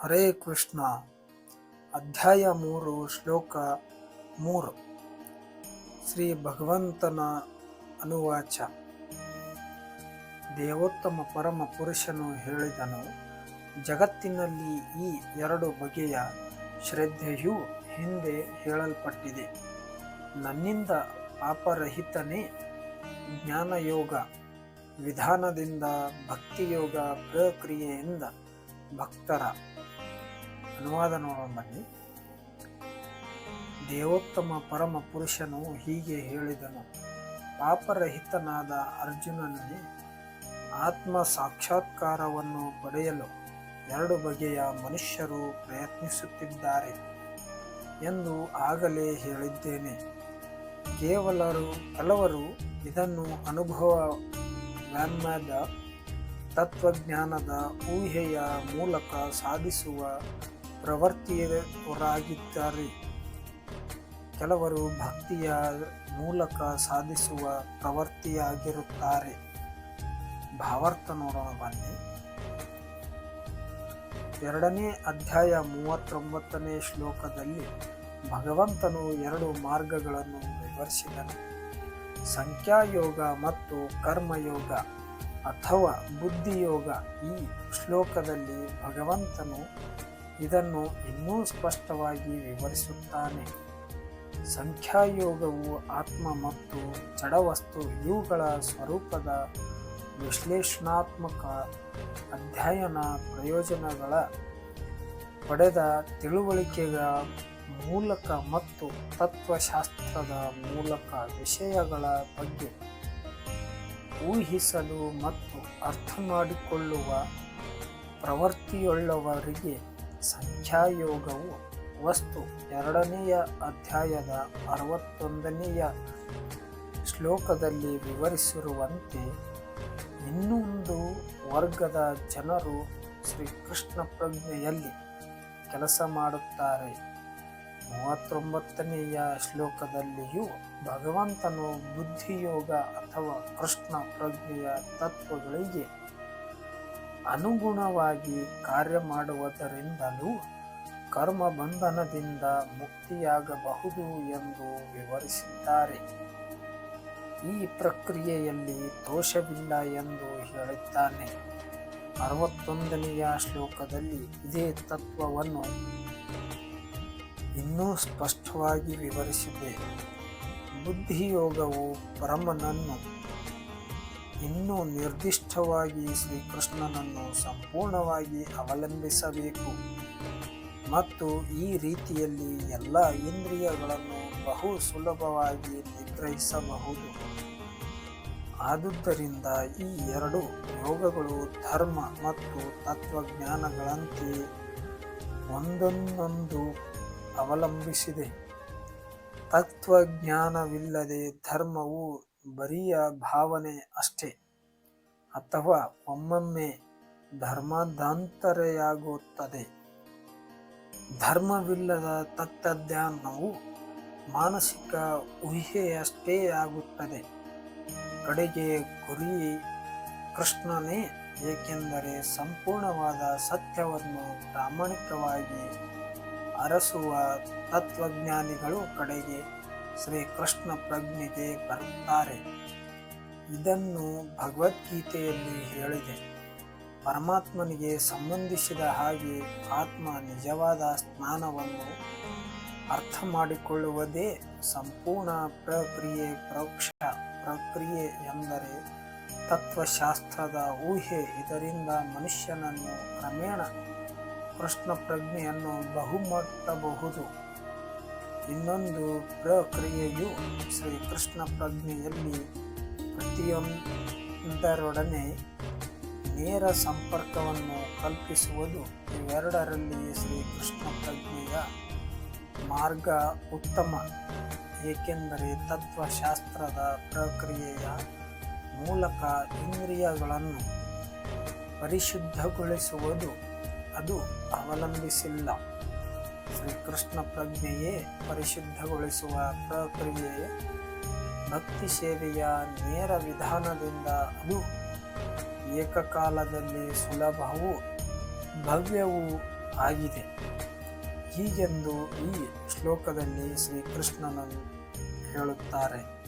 ಹರೇ ಕೃಷ್ಣ. ಅಧ್ಯಾಯ 3 ಶ್ಲೋಕ 3. ಶ್ರೀ ಭಗವಂತನ ಅನುವಾಚ. ದೇವೋತ್ತಮ ಪರಮ ಪುರುಷನು ಹೇಳಿದನು, ಜಗತ್ತಿನಲ್ಲಿ ಈ 2 ಬಗೆಯ ಶ್ರದ್ಧೆಯು ಹಿಂದೆ ಹೇಳಲ್ಪಟ್ಟಿದೆ. ನನ್ನಿಂದ ಪಾಪರಹಿತನೇ ಜ್ಞಾನಯೋಗ ವಿಧಾನದಿಂದ, ಭಕ್ತಿಯೋಗ ಪ್ರಕ್ರಿಯೆಯಿಂದ ಭಕ್ತರ. ಅನುವಾದ ನೋಡೋಣ ಬನ್ನಿ. ದೇವೋತ್ತಮ ಪರಮ ಪುರುಷನು ಹೀಗೆ ಹೇಳಿದನು, ಪಾಪರಹಿತನಾದ ಅರ್ಜುನನೇ, ಆತ್ಮ ಸಾಕ್ಷಾತ್ಕಾರವನ್ನು ಪಡೆಯಲು 2 ಬಗೆಯ ಮನುಷ್ಯರು ಪ್ರಯತ್ನಿಸುತ್ತಿದ್ದಾರೆ ಎಂದು ಆಗಲೇ ಹೇಳಿದ್ದೇನೆ. ಕೆಲವರು ಇದನ್ನು ಅನುಭವವ್ಯಾಮ್ಯದ ತತ್ವಜ್ಞಾನದ ಊಹೆಯ ಮೂಲಕ ಸಾಧಿಸುವ ಪ್ರವೃತ್ತಿಯವರಾಗಿದ್ದಾರೆ. ಕೆಲವರು ಭಕ್ತಿಯ ಮೂಲಕ ಸಾಧಿಸುವ ಪ್ರವೃತ್ತಿಯಾಗಿರುತ್ತಾರೆ. ಭಾವಾರ್ಥ ನೋಡೋಣ ಬನ್ನಿ. 2ನೇ ಅಧ್ಯಾಯ 39ನೇ ಶ್ಲೋಕದಲ್ಲಿ ಭಗವಂತನು 2 ಮಾರ್ಗಗಳನ್ನು ವಿವರಿಸಿದನು. ಸಂಖ್ಯಾಯೋಗ ಮತ್ತು ಕರ್ಮಯೋಗ ಅಥವಾ ಬುದ್ಧಿಯೋಗ. ಈ ಶ್ಲೋಕದಲ್ಲಿ ಭಗವಂತನು ಇದನ್ನು ಇನ್ನೂ ಸ್ಪಷ್ಟವಾಗಿ ವಿವರಿಸುತ್ತಾನೆ. ಸಂಖ್ಯಾಯೋಗವು ಆತ್ಮ ಮತ್ತು ಜಡವಸ್ತು ಇವುಗಳ ಸ್ವರೂಪದ ವಿಶ್ಲೇಷಣಾತ್ಮಕ ಅಧ್ಯಯನ ಪ್ರಯೋಜನಗಳ ಪಡೆದ ತಿಳುವಳಿಕೆಯ ಮೂಲಕ ಮತ್ತು ತತ್ವಶಾಸ್ತ್ರದ ಮೂಲಕ ವಿಷಯಗಳ ಬಗ್ಗೆ ಊಹಿಸಲು ಮತ್ತು ಅರ್ಥ ಮಾಡಿಕೊಳ್ಳುವ ಪ್ರವೃತ್ತಿಯುಳ್ಳವರಿಗೆ ಸಂಖ್ಯಾಯೋಗವು ವಸ್ತು. 2ನೇ ಅಧ್ಯಾಯದ 61ನೇ ಶ್ಲೋಕದಲ್ಲಿ ವಿವರಿಸಿರುವಂತೆ ಇನ್ನೊಂದು ವರ್ಗದ ಜನರು ಶ್ರೀಕೃಷ್ಣ ಪ್ರಜ್ಞೆಯಲ್ಲಿ ಕೆಲಸ ಮಾಡುತ್ತಾರೆ. 39ನೇ ಶ್ಲೋಕದಲ್ಲಿಯೂ ಭಗವಂತನು ಬುದ್ಧಿಯೋಗ ಅಥವಾ ಕೃಷ್ಣ ಪ್ರಜ್ಞೆಯ ತತ್ವಗಳಿಗೆ ಅನುಗುಣವಾಗಿ ಕಾರ್ಯ ಮಾಡುವುದರಿಂದಲೂ ಕರ್ಮ ಬಂಧನದಿಂದ ಮುಕ್ತಿಯಾಗಬಹುದು ಎಂದು ವಿವರಿಸಿದ್ದಾರೆ. ಈ ಪ್ರಕ್ರಿಯೆಯಲ್ಲಿ ದೋಷವಿಲ್ಲ ಎಂದು ಹೇಳಿದ್ದಾನೆ. 61ನೇ ಶ್ಲೋಕದಲ್ಲಿ ಇದೇ ತತ್ವವನ್ನು ಇನ್ನೂ ಸ್ಪಷ್ಟವಾಗಿ ವಿವರಿಸಿದೆ. ಬುದ್ಧಿಯೋಗವು ಪರಮನನ್ನು ಇನ್ನೂ ನಿರ್ದಿಷ್ಟವಾಗಿ ಶ್ರೀಕೃಷ್ಣನನ್ನು ಸಂಪೂರ್ಣವಾಗಿ ಅವಲಂಬಿಸಬೇಕು ಮತ್ತು ಈ ರೀತಿಯಲ್ಲಿ ಎಲ್ಲ ಇಂದ್ರಿಯಗಳನ್ನು ಬಹು ಸುಲಭವಾಗಿ ನಿಗ್ರಹಿಸಬಹುದು. ಆದುದರಿಂದ ಈ 2 ಯೋಗಗಳು ಧರ್ಮ ಮತ್ತು ತತ್ವಜ್ಞಾನಗಳಂತೆ ಒಂದನ್ನೊಂದು ಅವಲಂಬಿಸಿದೆ. ತತ್ವಜ್ಞಾನವಿಲ್ಲದೆ ಧರ್ಮವು ಬರಿಯ ಭಾವನೆ ಅಷ್ಟೇ, ಅಥವಾ ಒಮ್ಮೊಮ್ಮೆ ಧರ್ಮಾಂತರೆಯಾಗುತ್ತದೆ. ಧರ್ಮವಿಲ್ಲದ ತತ್ವಜ್ಞಾನವು ಮಾನಸಿಕ ಊಹೆಯಷ್ಟೇ ಆಗುತ್ತದೆ. ಕಡೆಗೆ ಗುರಿ ಕೃಷ್ಣನೇ, ಏಕೆಂದರೆ ಸಂಪೂರ್ಣವಾದ ಸತ್ಯವನ್ನು ಪ್ರಾಮಾಣಿಕವಾಗಿ ಅರಸುವ ತತ್ವಜ್ಞಾನಿಗಳು ಕಡೆಗೆ ಶ್ರೀಕೃಷ್ಣ ಪ್ರಜ್ಞೆಗೆ ಬರುತ್ತಾರೆ. ಇದನ್ನು ಭಗವದ್ಗೀತೆಯಲ್ಲಿ ಹೇಳಿದೆ. ಪರಮಾತ್ಮನಿಗೆ ಸಂಬಂಧಿಸಿದ ಹಾಗೆ ಆತ್ಮ ನಿಜವಾದ ಜ್ಞಾನವನ್ನು ಅರ್ಥ ಮಾಡಿಕೊಳ್ಳುವುದೇ ಸಂಪೂರ್ಣ ಪ್ರಕ್ರಿಯೆ. ಪರೋಕ್ಷ ಪ್ರಕ್ರಿಯೆ ಎಂದರೆ ತತ್ವಶಾಸ್ತ್ರದ ಊಹೆ. ಇದರಿಂದ ಮನುಷ್ಯನನ್ನು ಕ್ರಮೇಣ ಕೃಷ್ಣ ಪ್ರಜ್ಞೆಯನ್ನು ಬಹುಮಟ್ಟಬಹುದು. ಇನ್ನೊಂದು ಪ್ರಕ್ರಿಯೆಯು ಶ್ರೀಕೃಷ್ಣ ಪ್ರಜ್ಞೆಯಲ್ಲಿ ಪ್ರತಿಯೊಂದರೊಡನೆ ನೇರ ಸಂಪರ್ಕವನ್ನು ಕಲ್ಪಿಸುವುದು. ಇವೆರಡರಲ್ಲಿ ಶ್ರೀಕೃಷ್ಣ ಪ್ರಜ್ಞೆಯ ಮಾರ್ಗ ಉತ್ತಮ, ಏಕೆಂದರೆ ತತ್ವಶಾಸ್ತ್ರದ ಪ್ರಕ್ರಿಯೆಯ ಮೂಲಕ ಇಂದ್ರಿಯಗಳನ್ನು ಪರಿಶುದ್ಧಗೊಳಿಸುವುದು ಅದು ಅವಲಂಬಿಸಿಲ್ಲ. ಶ್ರೀಕೃಷ್ಣ ಪ್ರಜ್ಞೆಯೇ ಪರಿಶುದ್ಧಗೊಳಿಸುವ ಪ್ರಕ್ರಿಯೆ. ಭಕ್ತಿ ಸೇವೆಯ ನೇರ ವಿಧಾನದಿಂದ ಅದು ಏಕಕಾಲದಲ್ಲಿ ಸುಲಭವೂ ಭವ್ಯವೂ ಆಗಿದೆ. ಹೀಗೆಂದು ಈ ಶ್ಲೋಕದಲ್ಲಿ ಶ್ರೀಕೃಷ್ಣನು ಹೇಳುತ್ತಾರೆ.